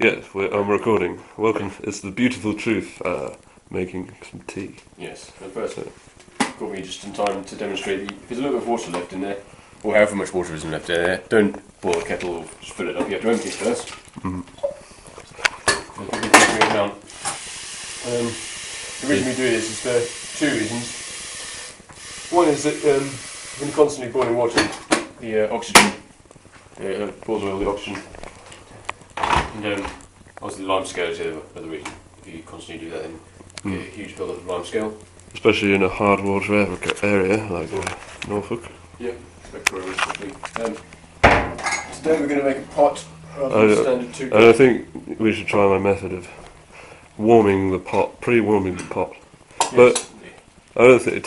Yes, I'm recording. Welcome. It's the beautiful truth. Making some tea. Yes. At first, caught me just in time to demonstrate that if there's a little bit of water left in there, or however much water is left in there, don't boil the kettle or just fill it up. You have to empty it first. A big amount. The reason we do this is for two reasons. One is that when you're constantly boiling water, the oxygen boils away all the oxygen. And obviously the lime scale is the other reason. If you constantly do that, then you get a huge build-up of lime scale. Especially in a hard water area like Norfolk. Yeah, especially. Today we're going to make a pot rather than standard 2 And I think we should try my method of warming the pot, pre-warming the pot. Yes. But I don't think.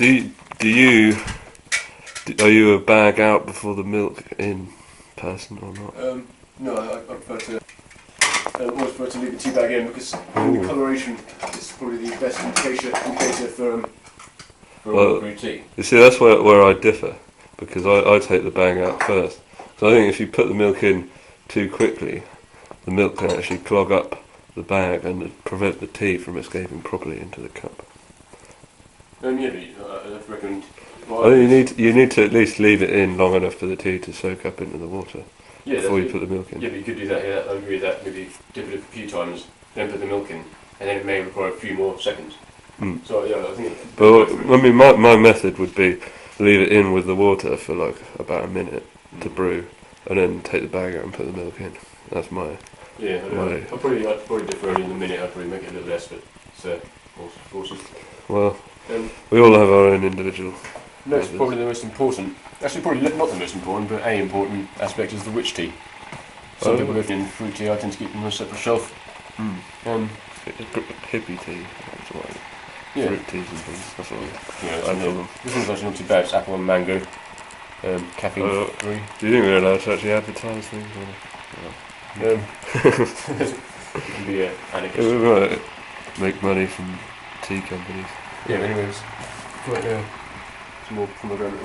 Are you a bag out before the milk in person or not? No, I prefer to. I always prefer to leave the tea bag in because the coloration is probably the best indicator for ordinary tea. You see, that's where I differ, because I take the bag out first. So I think if you put the milk in too quickly, the milk can actually clog up the bag and prevent the tea from escaping properly into the cup. Yeah, I'd recommend. I think you need to at least leave it in long enough for the tea to soak up into the water before you put the milk in. Yeah, but you could do that. Yeah, I agree with that. Maybe dip it a few times, then put the milk in, and then it may require a few more seconds. So yeah, I think. But I mean, my method would be leave it in with the water for like about a minute to brew, and then take the bag out and put the milk in. That's my. Yeah, I'd probably differ only in a minute. I'd probably make it a little less, but it's horses. Well, we all have our own individual. Next, probably the most important. Actually, probably not the most important, but a important aspect is the witch tea. Some people go in fruit tea. I tend to keep them on a separate shelf. Hippie tea. That's what fruit teas and things. That's what I call them. This one's actually not too bad. It's apple and mango. Caffeine free. Do you think we're allowed to actually advertise things? It can be anarchist. We might make money from tea companies. Yeah, anyways. Right, some more pomegranate.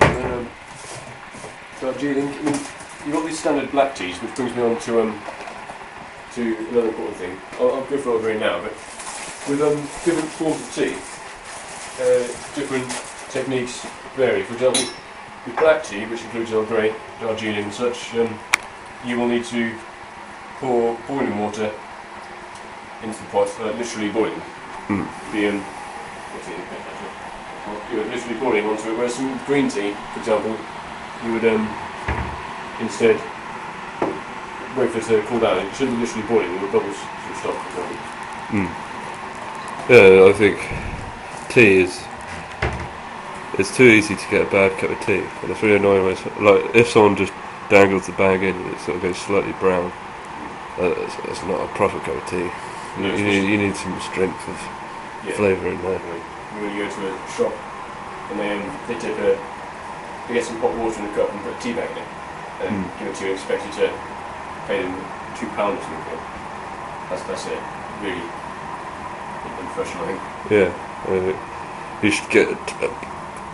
Darjeeling. I mean, you've got these standard black teas, which brings me on to another important thing. I'll go for Earl Grey now, but with different forms of tea, different techniques vary. For example, with black tea, which includes Earl Grey, Darjeeling and such, you will need to pour boiling water into the pot, literally boiling. You're literally boiling onto it, whereas some green tea, for example, you would instead wait for it to cool down. It shouldn't be literally boiling, the bubbles should stop. Yeah, I think tea is. It's too easy to get a bad cup of tea, and it's really annoying when if someone just dangles the bag in and it sort of goes slightly brown. It's not a proper cup of tea. No, you need some strength of flavour in there. When you go to a shop and they get some hot water in a cup and put a tea bag in it and give it to you and expect you to pay them £2 or something. That's it. Really unprofessional, I think. Yeah, you should get a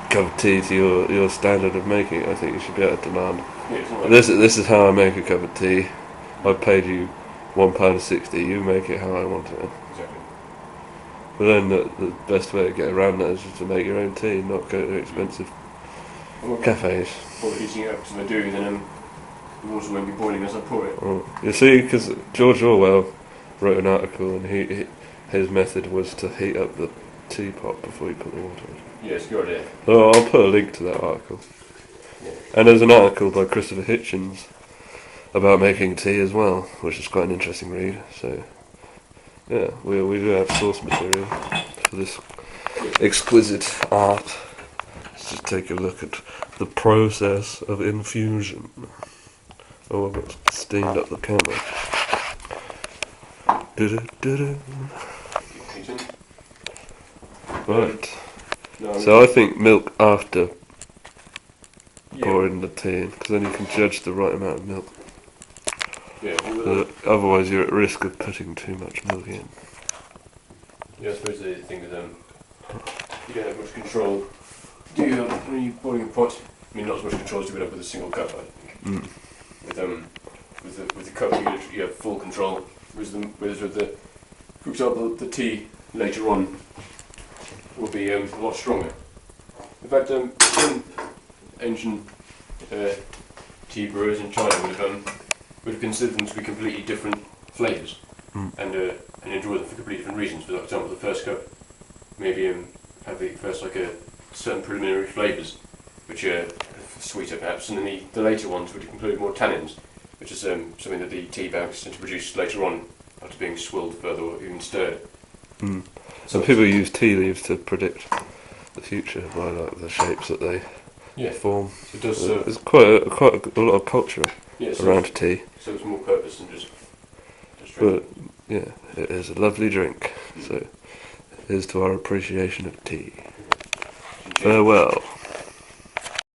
cup of tea to your standard of making it. I think you should be able to demand. Yeah, this is how I make a cup of tea. I've paid you £1.60. You make it how I want it. Exactly. But then the best way to get around that is just to make your own tea, not go to expensive cafes. Or heating it up to the do, then the water won't be boiling as I pour it. You see, because George Orwell wrote an article, and his method was to heat up the teapot before you put the water in. Yes, good idea. Oh, I'll put a link to that article. Yeah. And there's an article by Christopher Hitchens about making tea as well, which is quite an interesting read. So, yeah, we do have source material for this exquisite art. Let's just take a look at the process of infusion. Oh, I've got steamed up the camera. Right. So I think milk after pouring the tea in, because then you can judge the right amount of milk. Yeah. Otherwise, you're at risk of putting too much milk in. Yeah, I suppose the thing with you don't have much control. Do you when you're boiling a pot? I mean, not as much control as you would have with a single cup, I think. With the cup, you have full control. whereas with the, for example, the tea later on will be a lot stronger. In fact, some ancient tea brewers in China would have considered them to be completely different flavours, and enjoy them for completely different reasons. For example, the first cup maybe have the first like a certain preliminary flavours, which are sweeter perhaps, and then the later ones would include more tannins, which is something that the tea bags tend to produce later on after being swilled further or even stirred. So people use tea leaves to predict the future by like the shapes that they form. So it does. There's quite a lot of culture So around tea. So it's more purpose than just But drinking. yeah, it is a lovely drink. So here's to our appreciation of tea. Farewell.